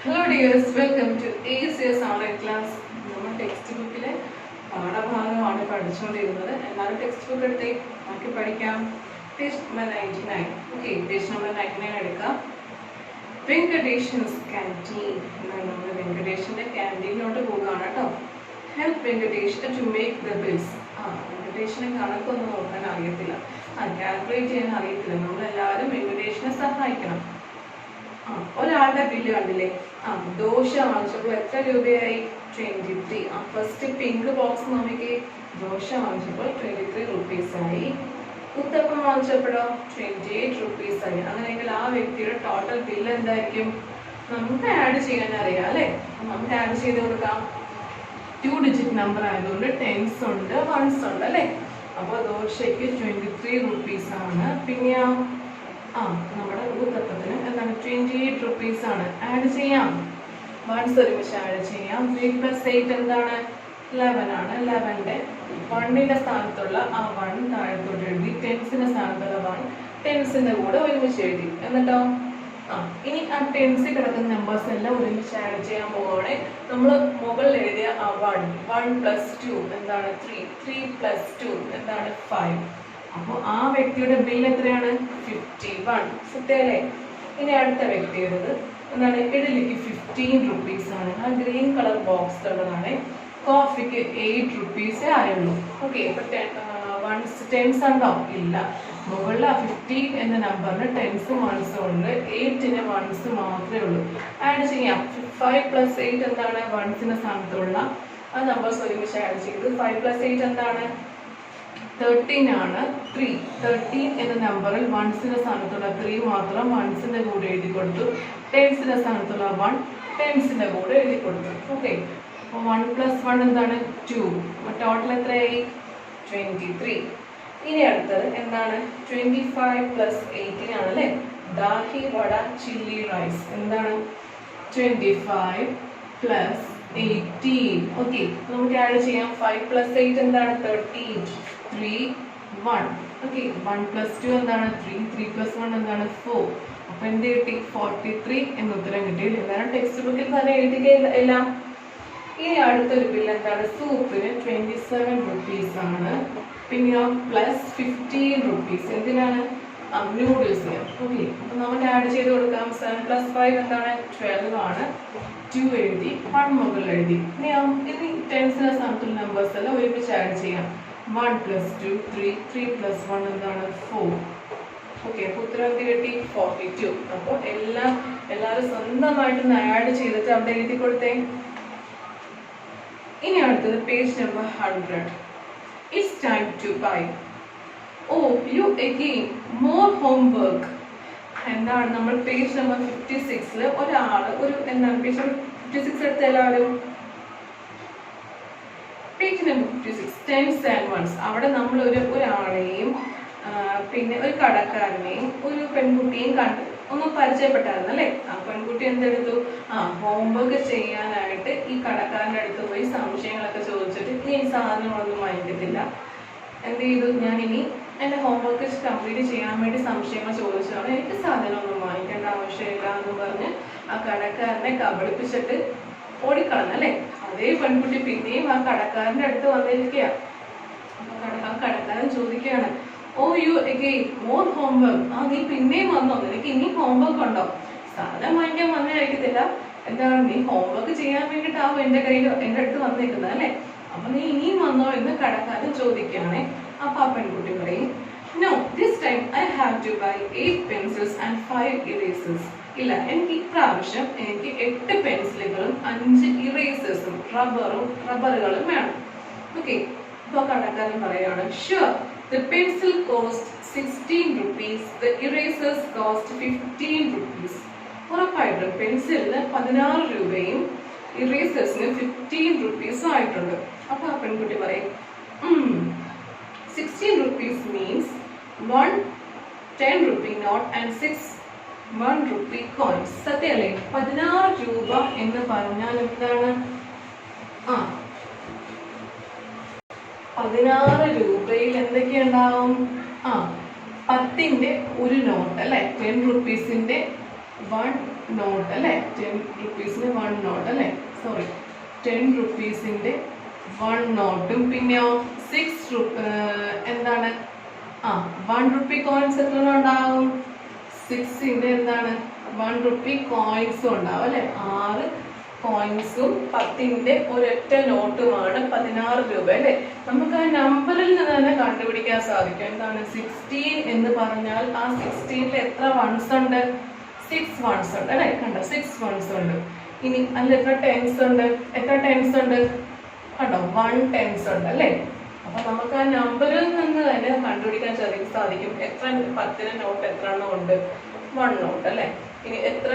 Hello dears, welcome to ACS online class. നമ്മൾ text ബുക്കിലെ പാഠഭാഗമാണ് പഠിച്ചുകൊണ്ടിരുന്നത്. എന്നാലും ടെക്സ്റ്റ് ബുക്ക് എടുത്ത് നമുക്ക് പഠിക്കാം. Page number 99. Okay, page number 99 എടുക്കാം. വെങ്കടേഷൻസ് ക്യാൻറ്റീൻ എന്നാണ് നമ്മൾ വെങ്കടേഷിന്റെ ക്യാൻറ്റീനിലോട്ട് പോകുകയാണ് കേട്ടോ. Help Venkatesh to make the bills. വെങ്കടേഷിനെ കണക്കൊന്നും നോക്കാൻ അറിയത്തില്ല, കാൽക്കുലേറ്റ് ചെയ്യാൻ അറിയത്തില്ല. നമ്മളെല്ലാവരും വെങ്കടേഷിനെ സഹായിക്കണം. ഒരാളുടെ ബില്ല് കണ്ടില്ലേ? ദോശ വാങ്ങിച്ചപ്പോൾ എത്ര രൂപയായി? 23. ഫസ്റ്റ് പിങ്ക് ബോക്സ് നമുക്ക് ദോശ വാങ്ങിച്ചപ്പോൾ 23 rupees ആയി. ഉത്തപ്പം വാങ്ങിച്ചപ്പോഴോ 28 rupees ആയി. അങ്ങനെയെങ്കിൽ ആ വ്യക്തിയുടെ ടോട്ടൽ ബില്ല് എന്തായിരിക്കും? നമുക്ക് ആഡ് ചെയ്യാൻ അറിയാം അല്ലേ? നമുക്ക് ആഡ് ചെയ്ത് കൊടുക്കാം. 2 digit നമ്പർ ആയതുകൊണ്ട് ടെൻസ് ഉണ്ട്, വൺസ് ഉണ്ട് അല്ലേ? അപ്പോൾ ദോശയ്ക്ക് 23 rupees ആണ്. പിന്നെയോ നമ്മുടെ ഊത്തപ്പത്തിന് എന്താണ് 28 rupees ആണ്. ആഡ് ചെയ്യാം, വൺസ് ഒരുമിച്ച് ആഡ് ചെയ്യാം. 3 + 8 എന്താണ്? 11 ആണ്. 11ന്റെ 1ന്റെ സ്ഥാനത്തുള്ള ആ 1 താഴത്തോട്ട് എഴുതി, ടെൻസിന്റെ സ്ഥാനത്തുള്ള 1 ടെൻസിന്റെ കൂടെ ഒരുമിച്ച് എഴുതി. എന്നിട്ടോ ഇനി ആ ടെൻസിൽ കിടക്കുന്ന നമ്പേഴ്സ് എല്ലാം ഒരുമിച്ച് ആഡ് ചെയ്യാൻ പോവുകയാണെ നമ്മൾ മുകളിൽ എഴുതിയ ആ 1 + 2 എന്താണ്? 3 3 + 2 എന്താണ്? 5. അപ്പോൾ ആ വ്യക്തിയുടെ ബിൽ എത്രയാണ്? 51. സത്യമല്ലേ? ഇനി അടുത്ത വ്യക്തിയുടേത് എന്താണ്? ഇഡലിക്ക് 15 rupees ആണ്. ആ ഗ്രീൻ കളർ ബോക്സ് ഉള്ളതാണ്. കോഫിക്ക് 8 rupees ആയുള്ളൂ. ഓക്കെ, അപ്പൊ ടെൻസ് ഉണ്ടോ? ഇല്ല. മുകളിൽ ആ 50 എന്ന നമ്പറിന് ടെൻസും വൺസും ഉണ്ട്, 8ന് വൺസ് മാത്രമേ ഉള്ളൂ. ആഡ് ചെയ്യാം. 5 + 8 എന്താണ്? വൺസിന്റെ സ്ഥാനത്തുള്ള ആ നമ്പേഴ്സ് ഒരുമിച്ച് ആഡ് ചെയ്ത് 5 + 8 എന്താണ്? 13 ആണ്. 3 13 എന്ന നമ്പറിൽ വൺസിന്റെ സ്ഥാനത്തുള്ള 3 മാത്രം വൺസിന്റെ കൂടെ എഴുതി കൊടുത്തു. ടെൻസിന്റെ സ്ഥാനത്തുള്ള 1 ടെൻസിന്റെ കൂടെ എഴുതി കൊടുത്തു. ഓക്കെ, അപ്പോൾ 1 + 1 എന്താണ്? 2. ടോട്ടൽ എത്രയായി? 23. ഇനി അടുത്തത് എന്താണ്? 25 + 18 ആണ് അല്ലേ? ദാഹി വട ചില്ലി റൈസ് എന്താണ്? 25 + 18. ഓക്കെ, നമുക്ക് ആഡ് ചെയ്യാം. 5 + 8 എന്താണ്? 13. 3 1. ഓക്കെ, 1 + 2 എന്താണ്? 3 3 + 1 എന്താണ്? 4. അപ്പൊ എന്ത് കിട്ടി? 43 എന്ന് ഉത്തരം കിട്ടി. എന്താണ്? ടെക്സ്റ്റ് ബുക്കിൽ തന്നെ എഴുതിയില്ല. ഇനി അടുത്തൊരു ബില്ല് എന്താണ്? സൂപ്പിന് 27 rupees ആണ്. പിന്നെയോ +15 rupees എന്തിനാണ്? നൂഡിൽസിന്. ഓക്കെ, അപ്പൊ നമുക്ക് ആഡ് ചെയ്ത് കൊടുക്കാം. 7 + 5 എന്താണ്? 12 ആണ്. 2 എഴുതി, 1 മുകളിൽ എഴുതി. ഇനി ടെൻസിന്റെ സ്ഥാനത്തുള്ള നമ്പേഴ്സ് എല്ലാം ഒരുമിച്ച് ആഡ് ചെയ്യാം. 1 + 2 3 3 + 1 എന്താണ്? 4. ഓക്കെ, അപ്പൊ ഉത്തരം കിട്ടി 42. അപ്പോൾ എല്ലാവരും സ്വന്തമായിട്ട് ആഡ് ചെയ്തിട്ട് അവിടെ എഴുതി കൊടുത്തേ. ഇനി അടുത്തത് page number 100. It's time to buy. Oh, you again, more homework. എന്താണ്? നമ്മൾ പേജ് നമ്പർ 56 എന്താണ്? പേജ് നമ്പർ 56 എടുത്ത എല്ലാവരും page number 56 tens and ones. അവിടെ നമ്മൾ ഒരാളെയും പിന്നെ ഒരു കടക്കാരനെയും ഒരു പെൺകുട്ടിയെയും ഒന്ന് പരിചയപ്പെട്ടായിരുന്നു അല്ലേ? ആ പെൺകുട്ടി എന്തെടുത്തു? ഹോംവർക്ക് ചെയ്യാനായിട്ട് ഈ കടക്കാരൻ്റെ അടുത്ത് പോയി സംശയങ്ങളൊക്കെ ചോദിച്ചിട്ട് ഈ സാധനങ്ങളൊന്നും വാങ്ങിക്കത്തില്ല. എന്ത് ചെയ്തു? ഞാൻ ഇനി എൻ്റെ ഹോംവർക്ക് കംപ്ലീറ്റ് ചെയ്യാൻ വേണ്ടി സംശയങ്ങൾ ചോദിച്ചതാണ്, എനിക്ക് സാധനമൊന്നും വാങ്ങിക്കേണ്ട ആവശ്യമില്ല എന്ന് പറഞ്ഞ് ആ കടക്കാരനെ കബളിപ്പിച്ചിട്ട് ഓടിക്കളഞ്ഞു അല്ലേ? അതേ പെൺകുട്ടി പിന്നെയും ആ കടക്കാരൻ്റെ അടുത്ത് വന്നിരിക്കുക. ആ കടക്കാരൻ ചോദിക്കുകയാണ്, ഓ യു അഗെയിൻ മോർ ഹോംവർക്ക്. നീ പിന്നെയും വന്നോ? നിനക്ക് ഇനി ഹോംവർക്ക് ഉണ്ടോ? സാധനം വാങ്ങിക്കാൻ വന്നതായിരിക്കത്തില്ല, എന്താണ് നീ ഹോംവർക്ക് ചെയ്യാൻ വേണ്ടിയിട്ടാവും എൻ്റെ അടുത്ത് വന്നിരിക്കുന്നത് അല്ലേ? അപ്പൊ നീ ഇനിയും വന്നോ എന്ന് കടക്കാരൻ ചോദിക്കുകയാണെ. അപ്പൊ ആ പെൺകുട്ടി പറയും, no, this time I have to buy 8 pencils and 5 erasers. ഇല്ല, എനിക്ക് ഇപ്രാവശ്യം 8 പെൻസിലുകളും 5 ഇറേസേഴ്സും റബ്ബറുകളും വേണം. ഓക്കെ, അപ്പൊ കടക്കാരൻ പറയാണ്, sure, the pencil cost 16 rupees, the erasers cost 15 rupees. ഉറപ്പായിട്ടും പെൻസിലിന് 16 രൂപയും ഇറേസേഴ്സിന് 15 rupees ആയിട്ടുണ്ട്. അപ്പൊ ആ പെൺകുട്ടി പറയും, 16 rupees means 1 10 rupee note and 6 1 rupee coins. സത്യമല്ലേ? 16 രൂപ എന്ന് പറഞ്ഞാൽ എന്താണ്? 16 രൂപയിൽ എന്തൊക്കെയുണ്ടാവും? 10ന്റെ ഒരു നോട്ട് അല്ലെ? 10 rupeesന്റെ 1 നോട്ട് അല്ലേ, 10 റുപ്പീസിന് 1 നോട്ട് അല്ലേ, സോറി 10 റുപ്പീസിൻ്റെ 1 നോട്ടും പിന്നെയോ 6 എന്താണ് 1 റുപ്പി കോയിൻസ് എത്ര ഉണ്ടാവും, 6ൻ്റെ എന്താണ് 1 റുപ്പി കോയിൻസും ഉണ്ടാവും അല്ലേ, 6 കോയിൻസും 10ൻ്റെ ഒരൊറ്റ നോട്ടുമാണ് 16 രൂപ അല്ലേ. നമുക്ക് ആ നമ്പറിൽ നിന്ന് തന്നെ കണ്ടുപിടിക്കാൻ സാധിക്കും. എന്താണ് 16 എന്ന് പറഞ്ഞാൽ ആ 16ൽ എത്ര വൺസ് ഉണ്ട്, 6 വൺസ് ഉണ്ട് അല്ലേ, കണ്ടോ 6 വൺസ് ഉണ്ട്. ഇനി അതിൽ എത്ര ടെൻസ് ഉണ്ട്, എത്ര ടെൻസ് ഉണ്ട് കണ്ടോ 1 ടെൻസ് ഉണ്ട് അല്ലേ. അപ്പൊ നമുക്ക് ആ നമ്പറിൽ നിന്ന് തന്നെ കണ്ടുപിടിക്കാൻ സാധിക്കും എത്ര 10ന് നോട്ട് എത്ര എണ്ണം ഉണ്ട്, 1 നോട്ട് അല്ലേ. ഇനി എത്ര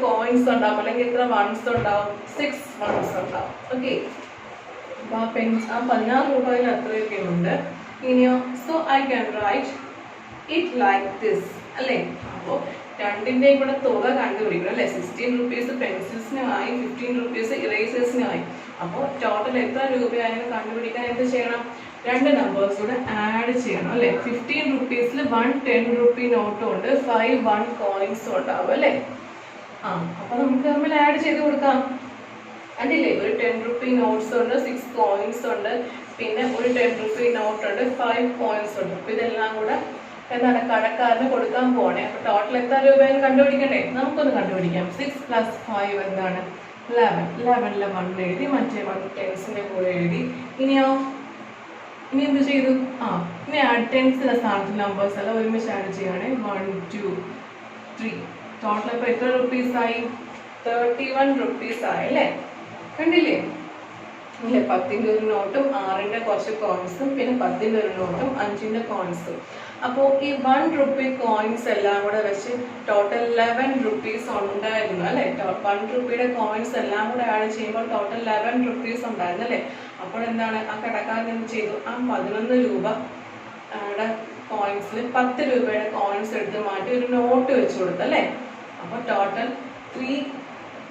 കോയിൻസ് ഉണ്ടാവും അല്ലെങ്കിൽ എത്ര വൺസ് ഉണ്ടാവും, 6 വൺസ് ഉണ്ടാവും. ഓക്കെ, അപ്പൊ ആ 16 രൂപയിൽ അത്രയൊക്കെ ഉണ്ട്. ഇനിയോ so I can write it like this അല്ലേ. അപ്പോൾ രണ്ടിൻ്റെയും കൂടെ തുക കണ്ടുപിടിക്കണം അല്ലേ. 16 റുപ്പീസ് പെൻസിൽസിനുമായി, 15 റുപ്പീസ് ഇറേസേഴ്സിനുമായി. അപ്പോൾ ടോട്ടൽ എത്ര രൂപയാണെന്ന് കണ്ടുപിടിക്കാൻ എന്ത് ചെയ്യണം, 2 നമ്പേഴ്സ് കൂടെ ആഡ് ചെയ്യണം അല്ലേ. 15 റുപ്പീസിൽ 1 10 റുപ്പി നോട്ടും ഉണ്ട്, 5 1 കോയിൻസും ഉണ്ടാവും അല്ലേ. അപ്പൊ നമുക്ക് തമ്മിൽ ആഡ് ചെയ്ത് കൊടുക്കാം. കണ്ടില്ലേ, ഒരു 10 റുപ്പി നോട്ട്സ് ഉണ്ട്, 6 കോയിൻസ് ഉണ്ട്, പിന്നെ ഒരു 10 റുപ്പി നോട്ട് ഉണ്ട്, 5 കോയിൻസ് ഉണ്ട്. അപ്പൊ ഇതെല്ലാം കൂടെ എന്താണ് കടക്കാരന് കൊടുക്കാൻ പോണേ. അപ്പൊ ടോട്ടൽ എത്ര രൂപയെന്ന് കണ്ടുപിടിക്കണ്ടേ, നമുക്കൊന്ന് കണ്ടുപിടിക്കാം. 6 + 5 എന്താണ് 11. 11ലെ 1 എഴുതി, മറ്റേ 1 ടെൻസിന്റെ കൂടെ എഴുതി. ഇനി എന്ത് ചെയ്തു, ഇനി ടെൻസിന്റെ സ്ഥാനത്ത് നമ്പേഴ്സ് എല്ലാം ഒരുമിച്ച് ആഡ് ചെയ്യണേ. 1 2 3 ടോട്ടൽ ഇപ്പൊ എത്ര റുപ്പീസ് ആയി, 31 റുപ്പീസ് ആയി അല്ലേ. കണ്ടില്ലേ ഇല്ലേ, 10ന്റെ ഒരു നോട്ടും 6ന്റെ കുറച്ച് കോയിൻസും പിന്നെ 10ന്റെ ഒരു നോട്ടും 5ന്റെ കോയിൻസും. അപ്പോൾ ഈ 1 റുപ്പി കോയിൻസ് എല്ലാം കൂടെ വെച്ച് ടോട്ടൽ 11 റുപ്പീസ് ഉണ്ടായിരുന്നു അല്ലേ. 1 റുപ്പിയുടെ കോയിൻസ് എല്ലാം കൂടെ ആഡ് ചെയ്യുമ്പോൾ ടോട്ടൽ 11 റുപ്പീസ് ഉണ്ടായിരുന്നു അല്ലേ. അപ്പോൾ എന്താണ് ആ കടക്കാരൻ എന്ത് ചെയ്തു, ആ 11 രൂപ കോയിൻസിൽ 10 രൂപയുടെ കോയിൻസ് എടുത്ത് മാറ്റി ഒരു നോട്ട് വെച്ച് കൊടുത്തു അല്ലേ. അപ്പോൾ ടോട്ടൽ 3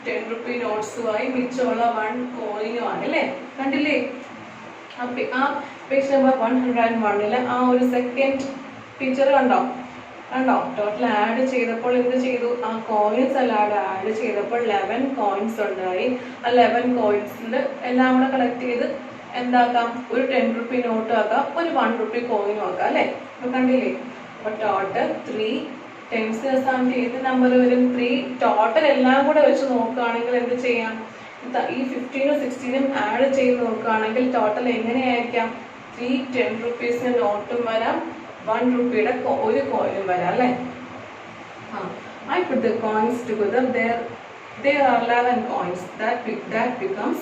10 റുപ്പി നോട്ട്സുമായി മിച്ചമുള്ള 1 കോയിനുമാണ് അല്ലേ. കണ്ടില്ലേ, ആ പേജ് നമ്പർ 101 ആ ഒരു സെക്കൻഡ് പിക്ചർ കണ്ടോ, ടോട്ടൽ ആഡ് ചെയ്തപ്പോൾ എന്ത് ചെയ്തു, ആ കോയിൻസ് എല്ലാം ആഡ് ചെയ്തപ്പോൾ 11 കോയിൻസ് ഉണ്ടായി. ആ 11 കോയിൻസിൽ എല്ലാം കൂടെ കളക്ട് ചെയ്ത് എന്താക്കാം, ഒരു 10 റുപ്പി നോട്ടും ആക്കാം, ഒരു 1 റുപ്പി കോയിനും ആക്കാം അല്ലേ. അപ്പൊ കണ്ടില്ലേ, അപ്പൊ ടോട്ടൽ 3 ടെൻസിന് സ്ഥാനത്ത് ഏത് നമ്പർ വരും, 3. ടോട്ടൽ എല്ലാം കൂടെ വെച്ച് നോക്കുകയാണെങ്കിൽ എന്ത് ചെയ്യാം, ഈ 15ഉം 16ഉം ആഡ് ചെയ്ത് നോക്കുകയാണെങ്കിൽ ടോട്ടൽ എങ്ങനെയായിരിക്കാം, 3 10 റുപ്പീസിന് നോട്ടും വരാം, 1 റുപ്പിയുടെ ഒരു കോയിനും വരാം അല്ലേ. I put the coins together. There are 11 coins. That becomes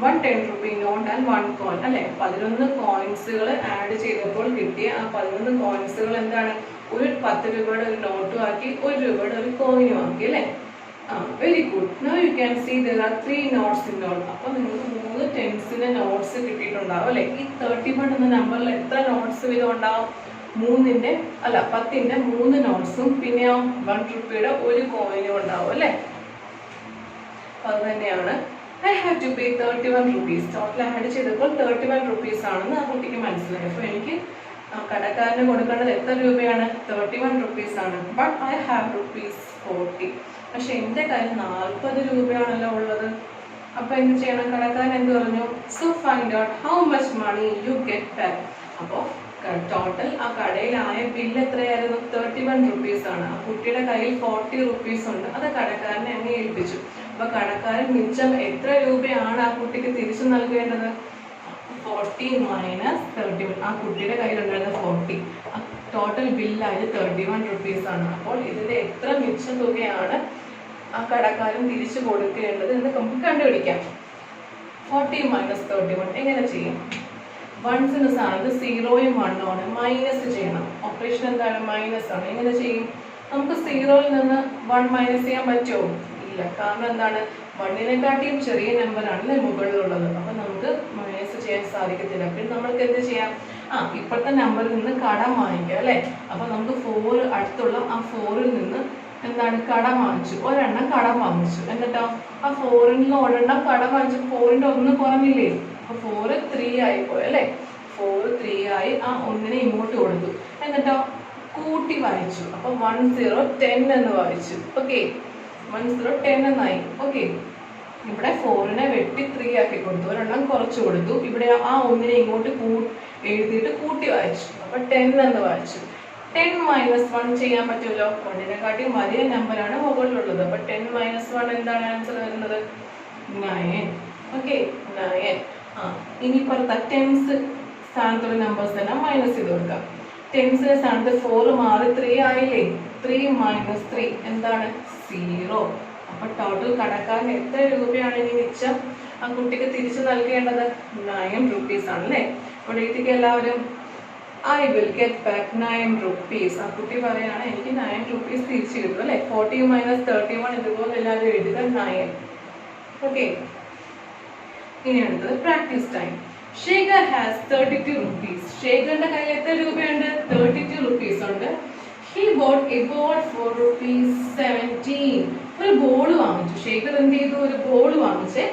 1 10 rupee note and 1 coin അല്ലേ. 11 കോയിൻസുകൾ ആഡ് ചെയ്തപ്പോൾ കിട്ടിയ ആ 11 കോയിൻസുകൾ എന്താണ്, ഒരു 10 രൂപയുടെ ഒരു നോട്ടും ആക്കി, 1 രൂപയുടെ ഒരു കോയിനും ആക്കി അല്ലേ. Very good. Now you can see there are 3 notes in all. അപ്പോൾ നിങ്ങൾക്ക് 3 ടെൻസിന്റെ നോട്ട്സ് കിട്ടിയിട്ടുണ്ടാവും അല്ലേ. ഈ 31 എന്ന നമ്പറിൽ എത്ര നോട്ട്സ് വീതം ഉണ്ടാവും, 10ന്റെ 3 നോട്ട്സും പിന്നെ 1 റുപ്പിയുടെ ഒരു കോയിനും ഉണ്ടാവും അല്ലേ. അത് തന്നെയാണ് I have to pay 31 rupees. Total add ചെയ്തപ്പോൾ 31 rupees ആണെന്ന് ആ കുട്ടിക്ക് മനസ്സിലായി. അപ്പോൾ എനിക്ക് കടക്കാരന് കൊടുക്കേണ്ടത് എത്ര രൂപയാണ്, 31 rupees ആണ്. But I have ₹40. പക്ഷെ എൻ്റെ കയ്യിൽ 40 രൂപയാണല്ലോ ഉള്ളത്. അപ്പോൾ എന്ത് ചെയ്യണം, കടക്കാരൻ എന്ത് പറഞ്ഞു, so find out how much money you get back. അപ്പോൾ ടോട്ടൽ ആ കടയിലായ ബില്ല് എത്രയായിരുന്നു, 31 rupees ആണ്. ആ കുട്ടിയുടെ കയ്യിൽ 40 rupees ഉണ്ട്. അത് കടക്കാരനെ അങ്ങ് ഏൽപ്പിച്ചു. അപ്പൊ കടക്കാരൻ മിച്ചം എത്ര രൂപയാണ് ആ കുട്ടിക്ക് തിരിച്ചു നൽകേണ്ടത്, 40 - 31. ആ കുട്ടിയുടെ കയ്യിലുണ്ടായിരുന്ന 40, ടോട്ടൽ ബില്ലായത് 31 rupees ആണ്. അപ്പോൾ ഇതിന്റെ എത്ര മിച്ച തുകയാണ് ആ കടക്കാരൻ തിരിച്ചു കൊടുക്കേണ്ടത് എന്ന് നമുക്ക് കണ്ടുപിടിക്കാം. 40 - 31 എങ്ങനെ ചെയ്യും, വൺസിന് സ്ഥാനത്ത് 0യും 1ഉം ആണ്, മൈനസ് ചെയ്യണം. ഓപ്പറേഷൻ എന്താണ്, മൈനസ് ആണ്. എങ്ങനെ ചെയ്യും, നമുക്ക് 0യിൽ നിന്ന് 1 മൈനസ് ചെയ്യാൻ പറ്റുമോ, ഇല്ല. കാരണം എന്താണ്, 1നെക്കാട്ടിയും ചെറിയ നമ്പർ ആണല്ലേ മുകളിലുള്ളത്. അപ്പൊ നമുക്ക് മൈനസ് ചെയ്യാൻ സാധിക്കത്തില്ല. പിന്നെ നമ്മൾക്ക് എന്ത് ചെയ്യാം, ഇപ്പോഴത്തെ നമ്പറിൽ നിന്ന് കടം വാങ്ങിക്കാം അല്ലേ. അപ്പൊ നമുക്ക് 4 അടുത്തുള്ള ആ 4ൽ നിന്ന് എന്താണ് കടം വാങ്ങിച്ചു, ഒരെണ്ണം കടം വാങ്ങിച്ചു. എന്നിട്ടോ ആ 4ൽ നിന്ന് ഒരെണ്ണം കടം വാങ്ങിച്ചു, 4ന്റെ 1 കുറഞ്ഞില്ലേ. അപ്പൊ 4 3 ആയി പോയി അല്ലേ. 4 3 ആയി. ആ 1നെ ഇങ്ങോട്ട് കൊടുത്തു. എന്നിട്ടോ കൂട്ടി വായിച്ചു. അപ്പൊ 1010 എന്ന് വായിച്ചു. ഓക്കെ, 1010 എന്നായി. ഓക്കെ, ഇവിടെ 4നെ വെട്ടി 3 ആക്കി കൊടുത്തു, ഒരെണ്ണം കുറച്ചു കൊടുത്തു. ഇവിടെ ആ ഒന്നിനെ ഇങ്ങോട്ട് എഴുതിയിട്ട് കൂട്ടി വായിച്ചു. അപ്പൊ 10 എന്ന് വായിച്ചു. 10 - 1 ചെയ്യാൻ പറ്റുമല്ലോ, 1നെക്കാട്ടി വലിയ നമ്പറാണ് മുകളിലുള്ളത്. അപ്പൊ 10 - 1 എന്താണ് ആൻസർ വരുന്നത്? 9. ഓക്കെ, 9. ഇനി പുറത്ത ടെൻസ് സ്ഥാനത്തുള്ള നമ്പേഴ്സ് തന്നെ മൈനസ് ചെയ്ത് കൊടുക്കാം. ടെൻസിന്റെ സ്ഥാനത്ത് 4 മാറി 3 ആയില്ലേ? 3 - 3 എന്താണ്? 0. അപ്പൊ ടോട്ടൽ കടക്കാരന് എത്ര രൂപയാണ് ഇനി മിച്ചം ആ കുട്ടിക്ക് തിരിച്ചു നൽകേണ്ടത്? 9 rupees ആണല്ലേ. അപ്പോൾ എഴുതിക്ക് എല്ലാവരും, I will get back 9 rupees. ആ കുട്ടി പറയാണ് എനിക്ക് 9 rupees തിരിച്ചു കിട്ടും അല്ലെ. 40 - 31 ഇതുപോലെ എല്ലാവരും എഴുതുക 9. ഓക്കെ, ഇനി അടുത്തത് practice time. Shekhar has 32 rupees. ശേഖറിന്റെ കയ്യിൽ എത്ര രൂപയുണ്ട്? 32 rupees ഉണ്ട്. He bought a ball for ₹17. ഒരു ബോൾ വാങ്ങിച്ചു. ശേഖർ എന്ത് ചെയ്തു? ഒരു ball വാങ്ങിച്ചേ.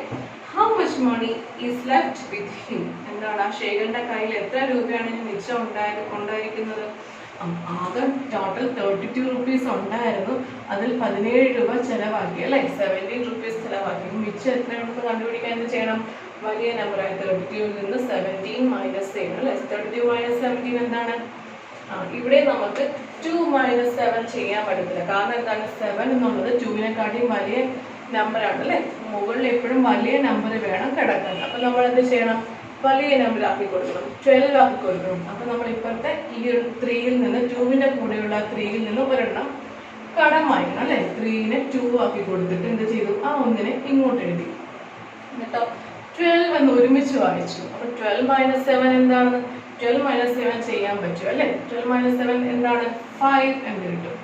How much money is left with him? എന്താണ്? ആ ശേഖറിന്റെ കയ്യിൽ എത്ര രൂപയാണ് ഇനി മിച്ചം ഉണ്ടായിരിക്കുന്നത്? ആകെ ടോട്ടൽ 32 rupees ഉണ്ടായിരുന്നു. അതിൽ 17 രൂപ ചെലവാക്കി അല്ലെ. 17 rupees ചെലവാക്കി. മിച്ചം എത്രയാണെന്ന് കണ്ടുപിടിക്കാൻ എന്ത് ചെയ്യണം? വലിയ നമ്പറായി 32 നിന്ന് 17 മൈനസ് ചെയ്യണം അല്ലെ. 32 - 17 എന്താണ്? ഇവിടെ നമുക്ക് 2 - 7 ചെയ്യാൻ പറ്റത്തില്ല. കാരണം എന്താണ്? 7 എന്നുള്ളത് 2നെക്കാട്ടിയും വലിയ നമ്പറാണ് അല്ലെ. മുകളിൽ എപ്പോഴും വലിയ നമ്പർ വേണം കിടക്കാൻ. അപ്പൊ നമ്മൾ എന്ത് ചെയ്യണം? വലിയ നമ്പർ ആക്കി കൊടുക്കണം, 12 ആക്കി കൊടുക്കണം. അപ്പൊ നമ്മൾ ഇപ്പോഴത്തെ ഈ ഒരു 3യിൽ നിന്ന് 2വിന്റെ കൂടെയുള്ള 3യിൽ നിന്ന് ഒരെണ്ണം കടം വാങ്ങിക്കണം അല്ലെ. 3നെ 2 ആക്കി കൊടുത്തിട്ട് എന്ത് ചെയ്തു? ആ ഒന്നിനെ ഇങ്ങോട്ട് എഴുതി. എന്നിട്ടോ 12 എന്ന് ഒരുമിച്ച് വായിച്ചു. അപ്പൊ 12 - 7 എന്താണ്? 12 - 7 ചെയ്യാൻ പറ്റും അല്ലെ. 12 - 7 എന്താണ്? 5 എന്ന് കിട്ടും.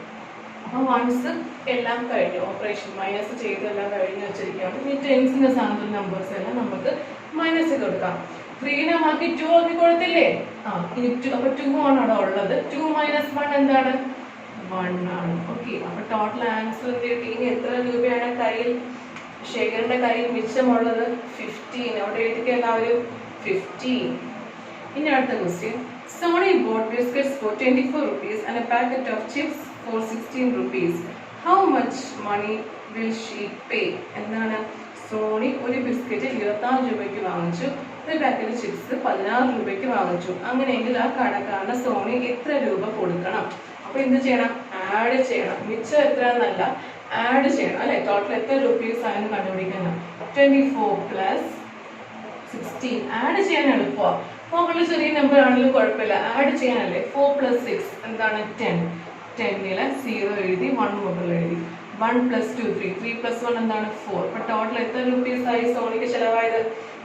അപ്പൊ വൺസ് എല്ലാം കഴിഞ്ഞു, ഓപ്പറേഷൻ മൈനസ് ചെയ്തെല്ലാം കഴിഞ്ഞു വെച്ചിരിക്കുകയാണ്. ഈ ടെൻസിന്റെ സ്ഥാനത്തുള്ള നമ്പേഴ്സ് എല്ലാം നമുക്ക് മൈനസ് ചെയ്ത് കൊടുക്കാം. 3നെ മാറ്റി 2 ആക്കി കൊടുത്തില്ലേ? ഇനി 2. അപ്പൊ 2 ആണ് അവിടെ ഉള്ളത്. 2 - 1 എന്താണ്? 1 ആണ്. ഓക്കെ, അപ്പൊ ടോട്ടൽ ആൻസർ എന്ത് കിട്ടി? ഇനി എത്ര രൂപയാണ് കയ്യിൽ ശേഖറിന്റെ കയ്യിൽ മിച്ചമുള്ളത്? 15. അവിടെ എഴുതിക്കുക എല്ലാവരും, 15. ഇനി അടുത്ത question. Sony bought biscuits for 24 rupees and a packet of chips for 16 rupees. How much money will she pay? എന്താണ്? സോണി ഒരു ബിസ്ക്കറ്റ് 24 രൂപയ്ക്ക് വാങ്ങിച്ചു, ഒരു പാക്കറ്റ് ചിപ്സ് 16 രൂപയ്ക്ക് വാങ്ങിച്ചു. അങ്ങനെയെങ്കിൽ ആ കടക്കാരന് സോണി എത്ര രൂപ കൊടുക്കണം? അപ്പൊ എന്ത് ചെയ്യണം? ആഡ് ചെയ്യണം. മിച്ചം എത്ര എന്നല്ല, ആഡ് ചെയ്യണം അല്ലെ. ടോട്ടൽ എത്ര റുപ്പീസ് ആയെന്ന് കണ്ടുപിടിക്കണം. 24 + 16 ആഡ് ചെയ്യാൻ എളുപ്പമാണ്. മുകളിൽ ചെറിയ നമ്പർ ആണെങ്കിലും കുഴപ്പമില്ല, ആഡ് ചെയ്യാനല്ലേ. 4 + 6 എന്താണ്? 10. 10ലെ 0 എഴുതി, 1 മുകളിൽ എഴുതി. 1 + 2 3, 3 + 1 എന്താണ്? 4. അപ്പൊ ടോട്ടൽ എത്ര റുപ്പീസ് ആയി സോണിക്ക് ചെലവായത്?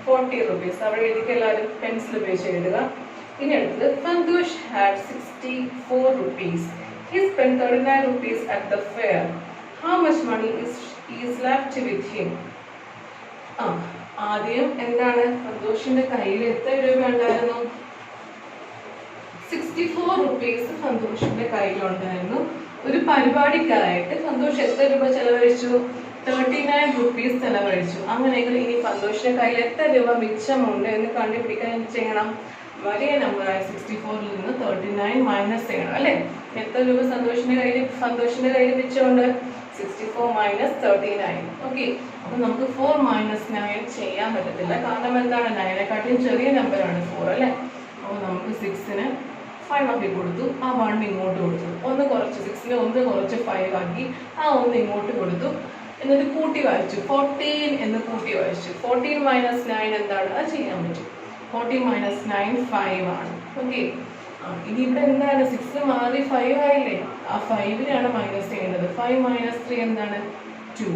40 rupees. അവിടെ എഴുതിക്ക് എല്ലാവരും പെൻസിൽ ഉപയോഗിച്ച് എഴുതുക. ഇനി അടുത്തത് Santosh had 64 rupees. He spent 39 rupees at the fair. How much money is left with him? ആദ്യം എന്താണ്? സന്തോഷിന്റെ കയ്യിൽ എത്ര രൂപ ഉണ്ടായിരുന്നു? 64 rupees സന്തോഷിന്റെ കയ്യിലുണ്ടായിരുന്നു. ഒരു പരിപാടിക്കായിട്ട് സന്തോഷ് എത്ര രൂപ ചെലവഴിച്ചു? 39 rupees ചെലവഴിച്ചു. അങ്ങനെയെങ്കിൽ ഇനി സന്തോഷിന്റെ കയ്യിൽ എത്ര രൂപ മിച്ചമുണ്ട് എന്ന് കണ്ടുപിടിക്കാൻ എന്ത് ചെയ്യണം? വലിയ നമ്പറായ 64ൽ നിന്ന് 39 മൈനസ് ചെയ്യണം അല്ലെ. എത്ര രൂപ സന്തോഷിന്റെ കയ്യിൽ മിച്ചമുണ്ട്? 64 - 39. ഓക്കെ, അപ്പൊ നമുക്ക് 4 - 9 ചെയ്യാൻ പറ്റത്തില്ല. കാരണം എന്താണ്? 9നെക്കാട്ടിയും ചെറിയ നമ്പറാണ് 4 അല്ലെ. അപ്പൊ നമുക്ക് 6ന് 5 ആക്കി കൊടുത്തു, ആ 1 ഇങ്ങോട്ട് കൊടുത്തു. 1 കുറച്ച് 6ന് 1 കുറച്ച് 5 ആക്കി, ആ 1 ഇങ്ങോട്ട് കൊടുത്തു. എന്നിട്ട് കൂട്ടി വായിച്ചു, 14 എന്ന് കൂട്ടി വായിച്ചു. 14 - 9 എന്താണ്? അത് ചെയ്യാൻ പറ്റും. 14 - 9 5 ആണ്. ഓക്കെ, ഇനി ഇവിടെ എന്താണ്? 6 മാറി 5 ആയില്ലേ? ആ 5നെയാണ് മൈനസ് ചെയ്യേണ്ടത്. 5 - 3 എന്താണ്? 2.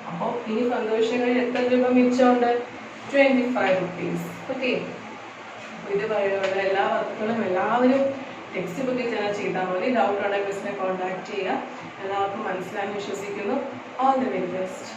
അപ്പൊ ഇനി സന്തോഷങ്ങളിൽ എത്ര രൂപ മിച്ചമുണ്ട്? 25 rupees. ഓക്കെ, ഇതുവരെയുള്ള എല്ലാ വർക്കുകളും എല്ലാവരും ടെക്സ്റ്റ് ബുക്കിൽ തന്നെ ചെയ്താൽ മതി. ഡൗട്ട് ഉണ്ടെങ്കിൽ മിസ്സിനെ കോൺടാക്ട് ചെയ്യുക. എല്ലാവർക്കും മനസ്സിലായി വിശ്വസിക്കുന്നു. All the very best.